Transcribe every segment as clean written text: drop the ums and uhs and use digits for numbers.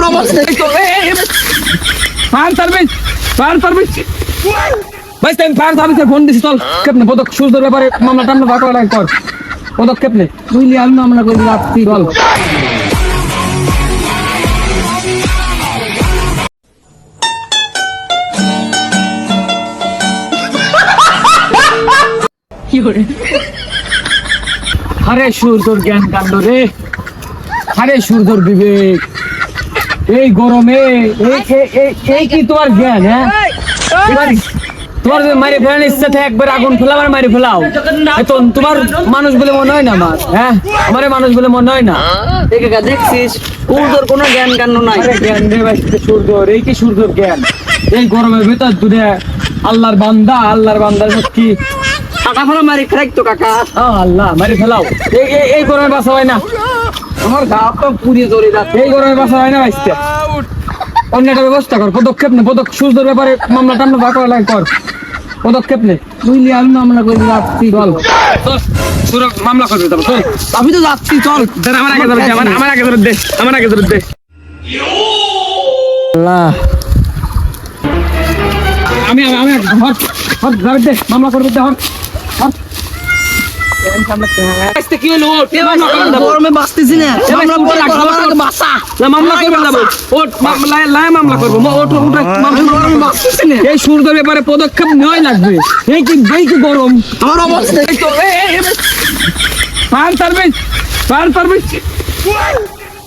অবস্থা fire service ভাই তুমি ফায়ার সার্ভিসে ফোন দিছি চল কেপনে পদক সুরজোর ব্যাপারে মামলা টামলা ভাগ লাগে কর পদক্ষেপ নে বুঝলি আমি মামলা করে রাখছি চল আরে সূর্যর জ্ঞান কাণ্ড রে আরে সূর্যর বিবেক এই গরমে এই কি তোমার জ্ঞান হ্যাঁ তোমার মারি ফেলার ইচ্ছা থাকে একবার আগুন ফেলা আমার মারি ফেলাও এখন তোমার মানুষ বলে মনে হয় না আমার হ্যাঁ আমার মানুষ বলে মনে হয় না দেখছিস সূর্যর কোনো জ্ঞান কাণ্ড নাই জ্ঞান রে ভাই সূর্যর এই কি সূর্যর জ্ঞান এই গরমের ভিতর দূরে আল্লাহর বান্দা কি কাকা ফেলা মারি ফেলাই তো কাকা আল্লাহ মারি ফেলাও এই গরমে বাঁচা হয় না আমার গা তো পুড়িয়ে জ্বলে যাচ্ছে এই গরমে বাঁচা হয় না ভাইস্তে অন্য একটা ব্যবস্থা কর পদক্ষেপ নে সূর্যের ব্যাপারে মামলা টামলা ভাগ লাগে কর পদক্ষেপ নে বুঝলি আমি মামলা করে রাখছি চল মামলা করবে চল আমি তো যাচ্ছি চল আমার আগে ধরে দে আমার আগে ধরে দে আল্লাহ আমি হট ধরে দে মামলা করবে দে হট কি হলো গরমে বাঁচতেছি না মামলা করবে না ওট মামলা করবো এই সূর্যের ব্যাপারে পদক্ষেপ নেওয়াই লাগবে এই কি গরম আমার অবস্থা ফায়ার সার্ভিস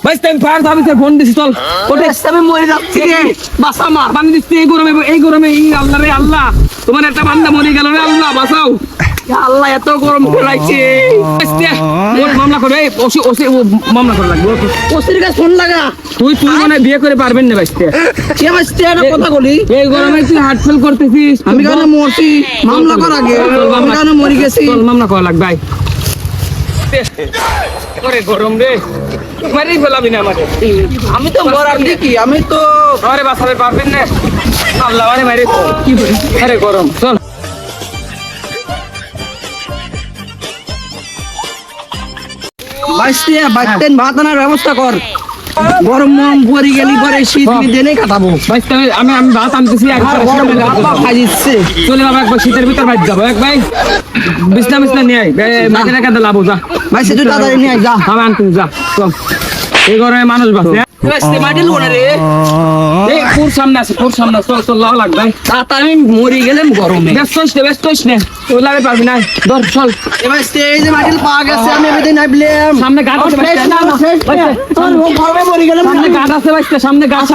ভাই তুমি ফায়ার সার্ভিসে ফোন দিছি চল ওটা আমি মরে যাচ্ছি রে বাঁচা মা বানি দিচ্ছি এই গরমে আল্লাহ রে আল্লাহ তোমার একটা বান্দা মরে গেল রে আল্লাহ বাঁচাও আল্লাহ এত গরম ফেলাইছে মামলা করবে মামলা করা লাগবে ওসির কাছে ফোন লাগা তুই মানে বিয়ে করে পারবেন না বাইতে কে বাঁচতে একটা কথা বলি এই গরমে তুই হার্ট ফেল করতেছিস আমি কেন মরছি মামলা কর আগে আমি কেন মরে গেছি মামলা করা লাগবে ভাই গরম রে মারি ফেলাবি না আমাকে আমি তো মরার দেখি আমি তো আরে বাঁচাবে পারবেন না আল্লাহ মানে মারি কি বলি আরে গরম চল বাইতেন ভাত আনার ব্যবস্থা কর গরম পরে গেলি পরে শীত দিনে কাটাবো আমি ভাত আনতেছি খাই দিচ্ছে চলে যাবো একবার শীতের ভিতর বাইর যাবো এক ভাই বিছনা নিয়ে আয় মাঝে রেখে লাবো যা ভাই সেটা তাড়াতাড়ি নিয়ে যা আমি আনতেছি যা চল এই গরমে মানুষ বাঁচে সামনে আছে চল লাগ ভাই আমি মরে গেলাম গরমে ব্যস্ত নে ওই লাগে পারবি না ধর চল এবার এই যে মাটিল পাওয়া গেছে আমি এদিন আইবলাম সামনে গাছ আছে গরমে মরে গেলাম সামনে গাছ আছে ভাই সামনে গাছ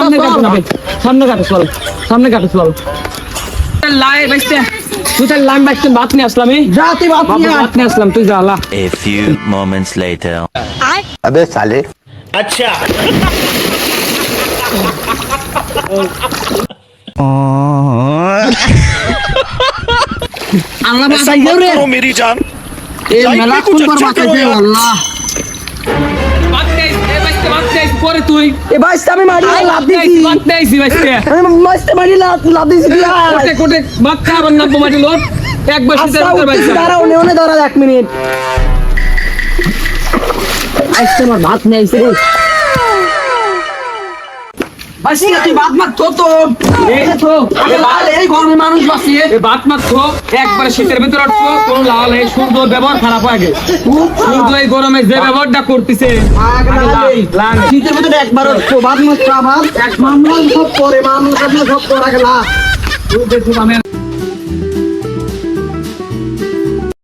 সামনে গাছ চল লাই বাইতে তুই তাহলে লাইন বাইতে ভাত নিয়ে আসলাম জাতি ভাত নিয়ে আসলাম তুই যা আল্লাহ A few moments later. अबे साले अच्छा আল্লাহ বাঁচাই গেল রে मेरी जान এই মেলা কোন পর বাঁচাইছে আল্লাহ পরে তুই এ ভাই আমি মারি লাভ দিছি ভাত দিয়েছি বাইতে আমি মাস্তে মারি লাভ দিছি কোটে ভাত খাবার না মাটি লোট একবার শীতের ভিতর বাইতে দাঁড়াও নেওনে দাঁড়া 1 মিনিট আজকে আমার ভাত নিয়ে আইছে রে বাসি তুই ভাত মাত তো এই তো এই গরমে মানুষ বাঁচিয়ে এই ভাত মাত্র একবার শীতের ভিতর উঠছো কোন লাল এই সূর্য ব্যবহার খারাপ হয়ে গেছে সূর্য এই গরমে যে ব্যবহারটা করতেছে শীতের ভিতরে একবার ভাত মাত্র ভাত এক মামলা সব করে মানুষ সব করা গেলা আমি